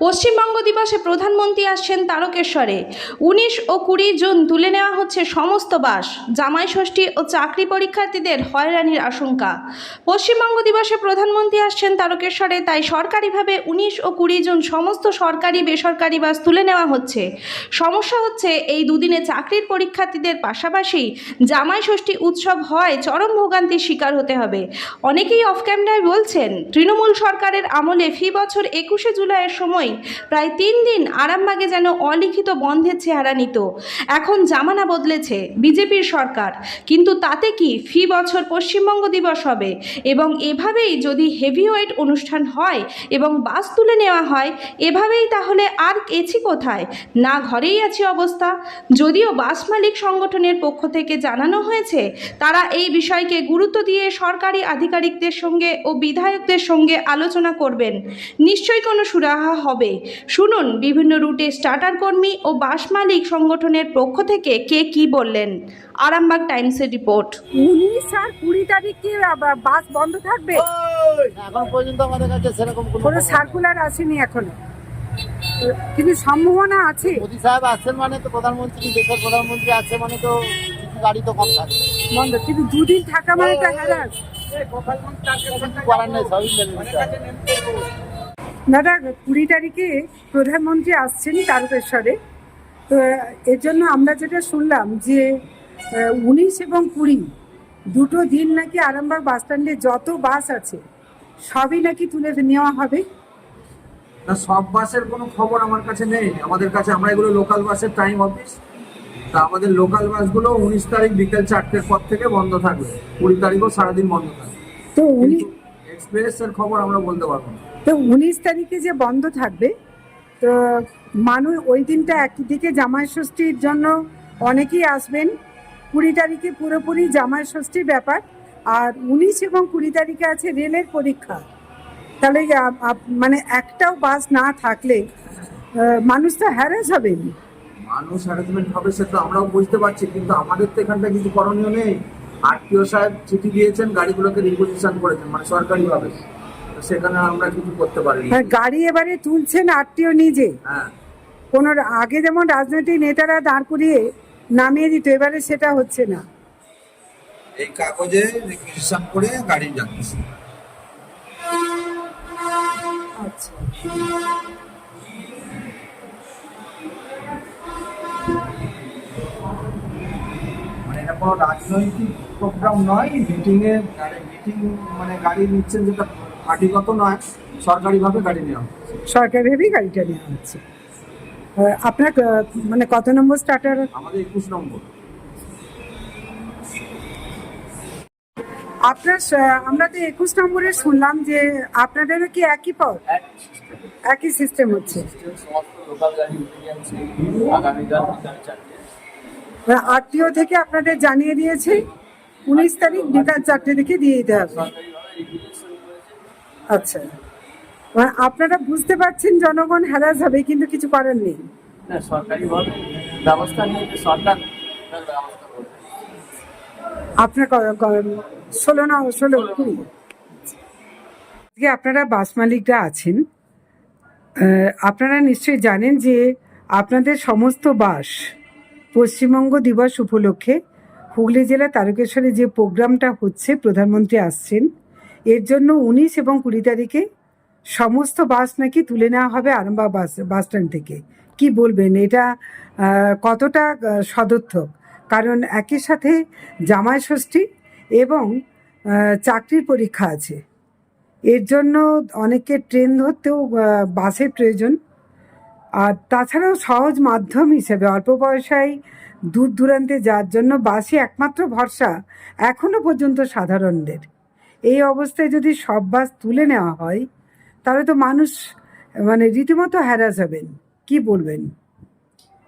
পশ্চিমবঙ্গ দিবসে প্রধানমন্ত্রী আসছেন তারকেশ্বরে। 19 ও 20 জুন তুলে নেওয়া হচ্ছে সমস্ত বাস। জামাই ষষ্ঠী ও চাকরি পরীক্ষার্থীদের হয়রানির আশঙ্কা। পশ্চিমবঙ্গ দিবসে প্রধানমন্ত্রী আসছেন তারকেশ্বরে, তাই সরকারিভাবে 19 ও 20 জুন সমস্ত সরকারি বেসরকারি বাস তুলে নেওয়া হচ্ছে। সমস্যা হচ্ছে এই দুদিনে চাকরির পরীক্ষার্থীদের পাশাপাশি জামাই ষষ্ঠী উৎসব হয় চরম ভোগান্তির শিকার হতে হবে। অনেকেই অফ ক্যামেরায় বলছেন, তৃণমূল সরকারের আমলে ফি বছর 21শে জুলাইয়ের সময় প্রায় 3 দিন আরামবাগে যেন অলিখিত বন্ধের চেহারা নিত। এখন জামানা বদলেছে, বিজেপির সরকার, কিন্তু তাতে কি ফি বছর পশ্চিমবঙ্গ দিবস হবে? এবং এভাবেই যদি হেভিওয়েট অনুষ্ঠান হয় এবং বাস তুলে নেওয়া হয়, এভাবেই তাহলে আর এছি কোথায়? না ঘরেই আছি অবস্থা। যদিও বাস মালিক সংগঠনের পক্ষ থেকে জানানো হয়েছে, তারা এই বিষয়কে গুরুত্ব দিয়ে সরকারি আধিকারিকদের সঙ্গে ও বিধায়কদের সঙ্গে আলোচনা করবেন। নিশ্চয়ই কোনো সুরাহা হবে। শুনুন বিভিন্ন রুটে স্টার্টার কর্মী ও বাস মালিক সংগঠনের পক্ষ থেকে কে কি বললেন। আরামবাগ টাইমসের রিপোর্ট। 19 আর 20 তারিখে বাস বন্ধ থাকবে? এখন পর্যন্ত আমাদের কাছে সেরকম কোনো সার্কুলার আসেনি এখনো, কিন্তু সম্ভাবনা আছে। মোদী সাহেব আসছেন মানে তো প্রধানমন্ত্রী, দেশের প্রধানমন্ত্রী আছে মানে তো কিছু গাড়ি তো কম থাকবে। বন্ধ, কিন্তু দুদিন থাকা মানে তো হ্যারাস। কিছু করার নেই, সবই মেনে নিতে হবে। দাদা, 20 তারিখে প্রধানমন্ত্রী আসছেন তারকেশ্বরে, তো এর জন্য আমরা যেটা শুনলাম যে 19 এবং 20 দুটো দিন নাকি আরামবাগ বাস স্ট্যান্ডে যত বাস আছে সবই নাকি তুলে নেওয়া হবে। না, সব বাসের কোনো খবর আমার কাছে নেই। আমাদের কাছে, আমরা এগুলো লোকাল বাসের টাইম অফিস, তা আমাদের লোকাল বাসগুলো 19 তারিখ বিকেল 4টের পর থেকে বন্ধ থাকবে, 20 তারিখও সারাদিন বন্ধ থাকবে। তো এক্সপ্রেসের খবর আমরা বলতে পারবো না। তো 19 তারিখে যে বন্ধ থাকবে, তো মানুষ ওই দিনটা একদিকে জামাই ষষ্ঠীর জন্য অনেকেই আসবেন। 20 তারিখে পুরোপুরি জামাই ষষ্ঠীর ব্যাপার, আর 19 এবং 20 তারিখে আছে রেলের পরীক্ষা। তাহলে মানে একটাও বাস না থাকলে মানুষ তো হ্যারাস হবেন। মানুষ হ্যারাসমেন্ট হবে সে তো আমরাও বুঝতে পারছি, কিন্তু আমাদের তো এখানটা কিছু করণীয় নেই। আরটিও সাহেব চিঠি দিয়েছেন, গাড়িগুলোকে রিপোজিশন করেছেন মানে সরকারিভাবে, সেখানে আমরা কিছু করতে পারিনি। গাড়ি এবারে তুলছেন আরটিও নিজে। হ্যাঁ, কোনো আগে যেমন রাজনৈতিক নেতারা দাঁড় করিয়ে নামিয়ে দিত, এবারে সেটা হচ্ছে না। এই কাগজে রিকুইজিশন করে গাড়ি যাচ্ছে। আচ্ছা, মানে এটা কোনো রাজনৈতিক প্রোগ্রাম নয়, মিটিং মানে গাড়ি নিচ্ছেন, যেটা পার্টিগত নয়, সরকারিভাবে গাড়ি নেওয়া হচ্ছে। সরকারিভাবেই গাড়িটা নেওয়া হচ্ছে। আপনার মানে কত নম্বর স্টার্টার? আমাদের 21 নম্বর। আপনার আমরা তো 21 নম্বরে শুনলাম যে আপনাদেরও কি একই পথ, একই সিস্টেম হচ্ছে? আরটিও থেকে আপনাদের জানিয়ে দিয়েছে 19 তারিখ বিকাল 4টে থেকে দিয়ে দিতে হবে। আচ্ছা, মানে আপনারা বুঝতে পারছেন জনগণ হ্যারাস হবে, কিন্তু কিছু করার নেই। সরকারিভাবে ব্যবস্থা নিয়ে সরকার ব্যবস্থা করবে। আপনার 16 আজকে আপনারা বাস মালিকরা আছেন, আপনারা নিশ্চয়ই জানেন যে আপনাদের সমস্ত বাস পশ্চিমবঙ্গ দিবস উপলক্ষে হুগলি জেলা তারকেশ্বরে যে প্রোগ্রামটা হচ্ছে, প্রধানমন্ত্রী আসছেন, এর জন্য 19 এবং 20 তারিখে সমস্ত বাস নাকি তুলে নেওয়া হবে আরামবাগ বাস স্ট্যান্ড থেকে। কি বলবেন, এটা কতটা সদর্থক? কারণ একই সাথে জামাই ষষ্ঠী এবং চাকরির পরীক্ষা আছে, এর জন্য অনেকে ট্রেন ধরতেও বাসের প্রয়োজন। আর তাছাড়াও সহজ মাধ্যম হিসেবে অল্প পয়সায় দূর দূরান্তে যাওয়ার জন্য বাসই একমাত্র ভরসা এখনো পর্যন্ত সাধারণদের। এই অবস্থায় যদি সব বাস তুলে নেওয়া হয়, তাহলে তো মানুষ মানে রীতিমতো হ্যারাস হবেন। কি বলবেন?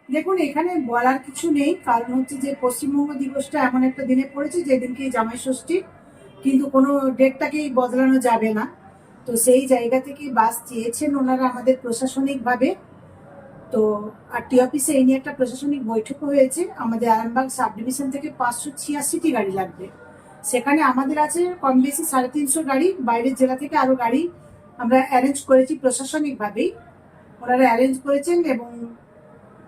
দেখুন, এখানে বলার কিছু নেই, কারণ হচ্ছে যে পশ্চিমবঙ্গ দিবসটা এমন একটা দিনে পড়েছে যেদিনকে জামাই ষষ্ঠী, কিন্তু কোনো ডেটটাকেই বদলানো যাবে না। তো সেই জায়গা থেকে বাস চেয়েছেন ওনারা আমাদের প্রশাসনিকভাবে। তো আরটি অফিসে এই নিয়ে একটা প্রশাসনিক বৈঠকও হয়েছে। আমাদের আরামবাগ সাব ডিভিশন থেকে 586টি গাড়ি লাগবে। সেখানে আমাদের আছে কম বেশি 350 গাড়ি, বাইরের জেলা থেকে আরো গাড়ি আমরা অ্যারেঞ্জ করেছি প্রশাসনিকভাবেই। ওনারা অ্যারেঞ্জ করেছেন এবং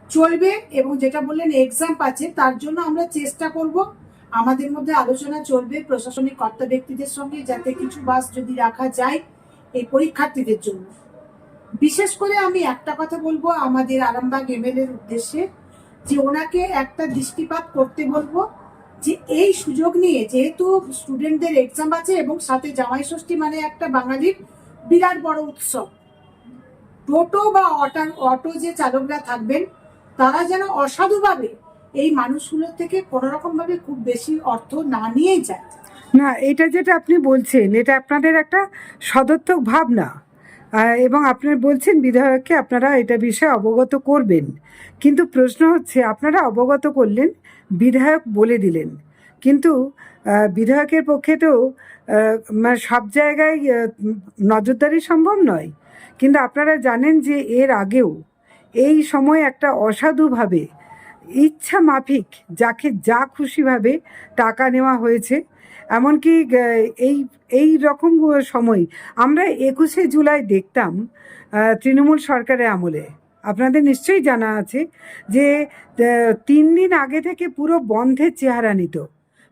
চলবে। এবং যেটা বললেন এক্সাম আছে, তার জন্য আমরা চেষ্টা করব, আমাদের মধ্যে আলোচনা চলবে প্রশাসনিক কর্তা ব্যক্তিদের সঙ্গে, যাতে কিছু বাস যদি রাখা যায় এই পরীক্ষার্থীদের জন্য। বিশেষ করে আমি একটা কথা বলবো আমাদের আরামবাগ এমএলএর উদ্দেশ্যে, যে ওনাকে একটা দৃষ্টিপাত করতে বলবো, যে এই সুযোগ নিয়ে, যেহেতু স্টুডেন্টদের এক্সাম আছে এবং সাথে জামাই ষষ্ঠী মানে একটা বাঙালির বিরাট বড় উৎসব, টোটো বা অটো যে চালকরা থাকবেন তারা যেন অসাধুভাবে এই মানুষগুলোর থেকে কোনো রকম ভাবে খুব বেশি অর্থ না নিয়ে যায়। না, এটা যেটা আপনি বলছেন এটা আপনাদের একটা সদর্থক ভাবনা, এবং আপনারা বলছেন বিধায়ককে আপনারা এটা বিষয়ে অবগত করবেন। কিন্তু প্রশ্ন হচ্ছে, আপনারা অবগত করলেন, বিধায়ক বলে দিলেন, কিন্তু বিধায়কের পক্ষে তো মানে সব জায়গায় নজরদারি সম্ভব নয়। কিন্তু আপনারা জানেন যে এর আগেও এই সময় একটা অসাধুভাবে ইচ্ছা মাফিক যাকে যা খুশিভাবে টাকা নেওয়া হয়েছে। এমনকি এই রকম সময় আমরা 21শে জুলাই দেখতাম তৃণমূল সরকারের আমলে, আপনাদের নিশ্চয়ই জানা আছে যে 3 দিন আগে থেকে পুরো বন্ধের চেহারা নিত,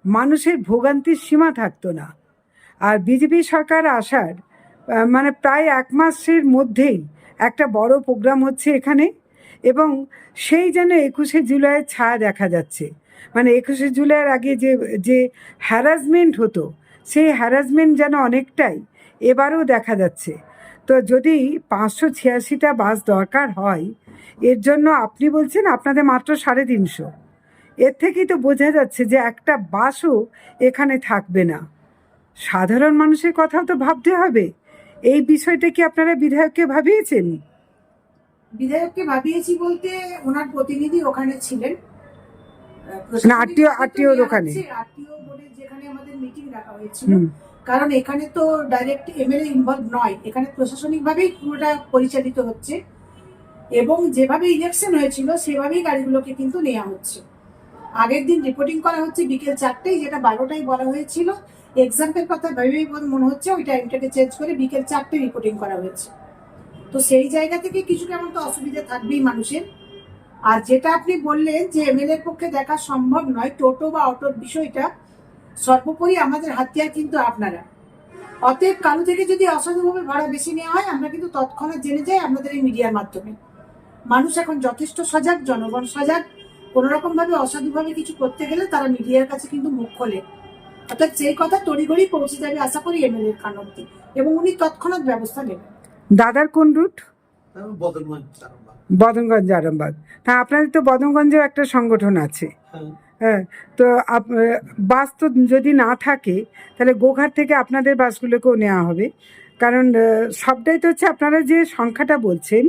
মানুষের ভোগান্তির সীমা থাকতো না। আর বিজেপি সরকার আসার মানে প্রায় 1 মাসের মধ্যেই একটা বড় প্রোগ্রাম হচ্ছে এখানে, এবং সেই যেন 21শে জুলাইয়ের ছায়া দেখা যাচ্ছে। মানে 21শে জুলাইয়ের আগে যে হ্যারাসমেন্ট হতো, সেই হ্যারাসমেন্ট যেন অনেকটাই এবারও দেখা যাচ্ছে। তো যদি 586টা বাস দরকার হয়, এর জন্য আপনি বলছেন আপনাদের মাত্র 350, এর থেকেই তো বোঝা যাচ্ছে যে একটা বাসও এখানে থাকবে না। সাধারণ মানুষের কথাও তো ভাবতে হবে। এই বিষয়টা কি আপনারা বিধায়ককে ভাবিয়েছেন? বিধায়ককে ভাবিয়েছি বলতে ওনার প্রতিনিধি ওখানে ছিলেন, না, আরটিওর ওখানে, আরটিও বোর্ডের যেখানে আমাদের মিটিং রাখা হয়েছিল। কারণ এখানে তো ডাইরেক্ট এমএলএ ইনভলভ নয়, এখানে প্রশাসনিক ভাবেই পুরোটা পরিচালিত হচ্ছে, এবং যেভাবে ইলেকশন হয়েছিল সেভাবেই গাড়িগুলোকে কিন্তু নেওয়া হচ্ছে। আগের দিন রিপোর্টিং করা হচ্ছে বিকেল 4টায়, যেটা 12টায় বলা হয়েছিল। এক্সাম্পল কথা ভেবেই মনে হচ্ছে ওই টাইমটাকে চেঞ্জ করে বিকেল 4টায় রিপোর্টিং করা হয়েছে। তো সেই জায়গা থেকে কিছু কেমন তো অসুবিধা থাকবেই মানুষের। আর যেটা আপনি বললেন যে এমএলএ এর পক্ষে দেখা সম্ভব নয় টোটো বা অটোর বিষয়টা, সর্বোপরি আমাদের হাতিয়ার কিন্তু আপনারা। অতএব কারো থেকে যদি অসাধুভাবে ভাড়া বেশি নেওয়া হয়, আমরা কিন্তু তৎক্ষণাৎ জেনে যাই আপনাদের এই মিডিয়ার মাধ্যমে। মানুষ এখন যথেষ্ট সজাগ, জনগণ সজাগ। কোন রকম ভাবে অসাধুভাবে কিছু করতে গেলে তারা মিডিয়ার কাছে কিন্তু মুখ খোলে। অর্থাৎ সেই কথা তড়িঘড়ি পৌঁছে যাবে আশা করি এমএলএ এর কান অব্দি, এবং উনি তৎক্ষণাৎ ব্যবস্থা নেবেন। দাদার কোন রুট? বদনগঞ্জ আরামবাগ। হ্যাঁ, আপনাদের তো বদনগঞ্জেও একটা সংগঠন আছে। হ্যাঁ, তো বাস তো যদি না থাকে তাহলে গোঘাট থেকে আপনাদের বাসগুলোকেও নেওয়া হবে। কারণ সবটাই তো হচ্ছে, আপনারা যে সংখ্যাটা বলছেন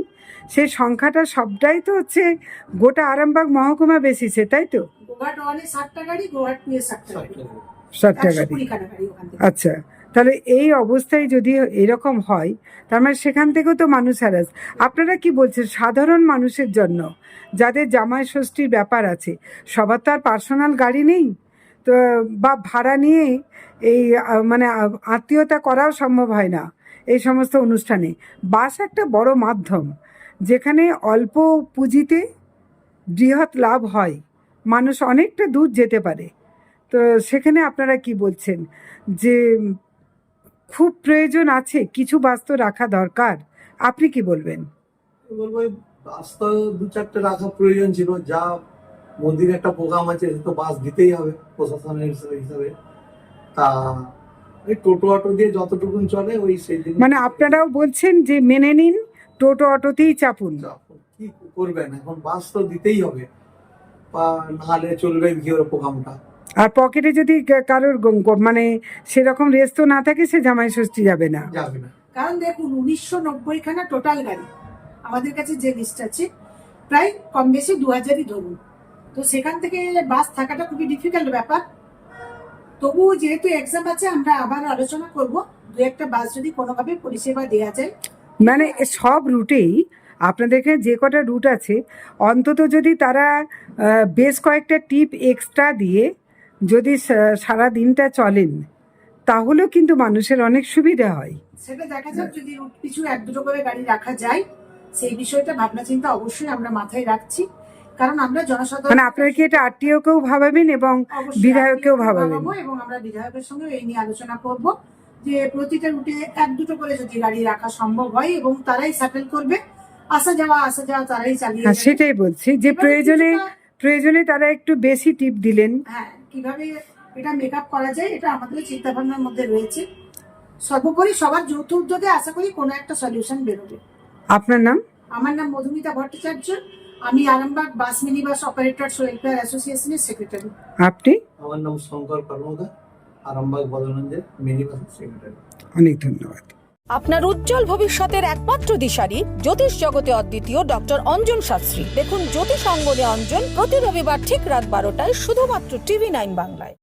সেই সংখ্যাটা সবটাই তো হচ্ছে গোটা আরামবাগ মহকুমা বেসিসে, তাই তো? গোঘাট 1-এ 60টা গাড়ি, গোঘাট 2-এ 60টা গাড়ি। 60টা গাড়ি। আচ্ছা, তাহলে এই অবস্থায় যদি এরকম হয়, তার মানে সেখান থেকেও তো মানুষ হ্যারাস। আপনারা কি বলছেন সাধারণ মানুষের জন্য, যাদের জামাই ষষ্ঠীর ব্যাপার আছে, সবার তো আর পার্সোনাল গাড়ি নেই, তো বা ভাড়া নিয়ে এই মানে আত্মীয়তা করাও সম্ভব হয় না এই সমস্ত অনুষ্ঠানে। বাস একটা বড় মাধ্যম, যেখানে অল্প পুঁজিতে বৃহৎ লাভ হয়, মানুষ অনেকটা দূর যেতে পারে। তো সেখানে আপনারা কি বলছেন যে খুব প্রয়োজন আছে, কিছু বাস তো রাখা দরকার, আপনি কি বলবেন? বলবো বাস তো 2-4টে রাখা প্রয়োজন ছিল। যা মন্দিরে একটা প্রোগ্রাম আছে, তো বাস দিতেই হবে প্রশাসনের হিসাবে। তা ওই টোটো অটো দিয়ে যতটুকু চলে ওই সেই দিন। মানে আপনারাও বলছেন যে মেনে নিন, টোটো অটোতেই চাপুন। কি করবেন, এখন বাস তো দিতেই হবে, বা নাহলে চলবে কি ওর প্রোগ্রামটা। আর পকেটে যদি কারোর মানে সেরকম রেস্ট তো না থাকে, সে জামাই ষষ্ঠী যাবে না। কারণ দেখুন 1990খানা টোটাল গাড়ি আমাদের কাছে যে লিস্ট আছে, প্রায় কম বেশি 2000ই ধরুন। তো সেখান থেকে বাস থাকাটা খুবই ডিফিকাল্ট ব্যাপার। তবু যেহেতু এক্সাম আছে, আমরা আবার আলোচনা করব, 2-একটা বাস যদি কোনোভাবে পরিষেবা দেওয়া যায়। মানে সব রুটেই আপনাদেরকে যে কটা রুট আছে, অন্তত যদি তারা বেশ কয়েকটা টিপ এক্সট্রা দিয়ে যদি সারা দিনটা চলেন, তাহলেও কিন্তু মানুষের অনেক সুবিধা হয়। সেটা দেখা যাক, যদি রুট পিছু 1-2 করে গাড়ি রাখা যায় সেই বিষয়টা ভাবনা চিন্তা অবশ্যই আমরা মাথায় রাখছি, কারণ আমরা জনসাধারণ মানে আপনারা কি এটা আরটিও কেও ভাবাবেন এবং অবশ্যই বিধায়ককেও আরটিও ভাবাবেন? ভাবাবো এবং আমরা বিধায়কের সঙ্গে এই নিয়ে আলোচনা করব যে প্রতিটা রুটে এক দুটো করে যদি গাড়ি রাখা সম্ভব হয় এবং তারাই সেটেল করবে, আসা যাওয়া তারাই চালিয়ে হ্যাঁ, যাবে। সেটাই বলছি যে এবারে প্রয়োজনে কিছুটা- তারা একটু বেশি টিপ দিলেন। হ্যাঁ, কিভাবে এটা মেকআপ করা যায় এটা আমাদের চিন্তা ভাবনার মধ্যে রয়েছে। সর্বোপরি সবার যৌথ উদ্যোগে আশা করি কোনো একটা সলিউশন বেরোবে। আপনার নাম? আমার নাম মধুমিতা ভট্টাচার্য, আমি আরামবাগ বাস মিনি বাস অপারেটরস ওয়েলফেয়ার অ্যাসোসিয়েশনের সেক্রেটারি। আপনি? আমার নাম শঙ্কর কর্মকার, আরামবাগ বদলঞ্জের মিনি বাস সেক্রেটারি। অনেক ধন্যবাদ। আপনার উজ্জ্বল ভবিষ্যতের একমাত্র দিশারি জ্যোতিষ জগতে অদ্বিতীয় ডক্টর অঞ্জন শাস্ত্রী। দেখুন জ্যোতিষ অঙ্গনে অঞ্জন প্রতি রবিবার ঠিক রাত 12টায় শুধুমাত্র TV9 বাংলায়।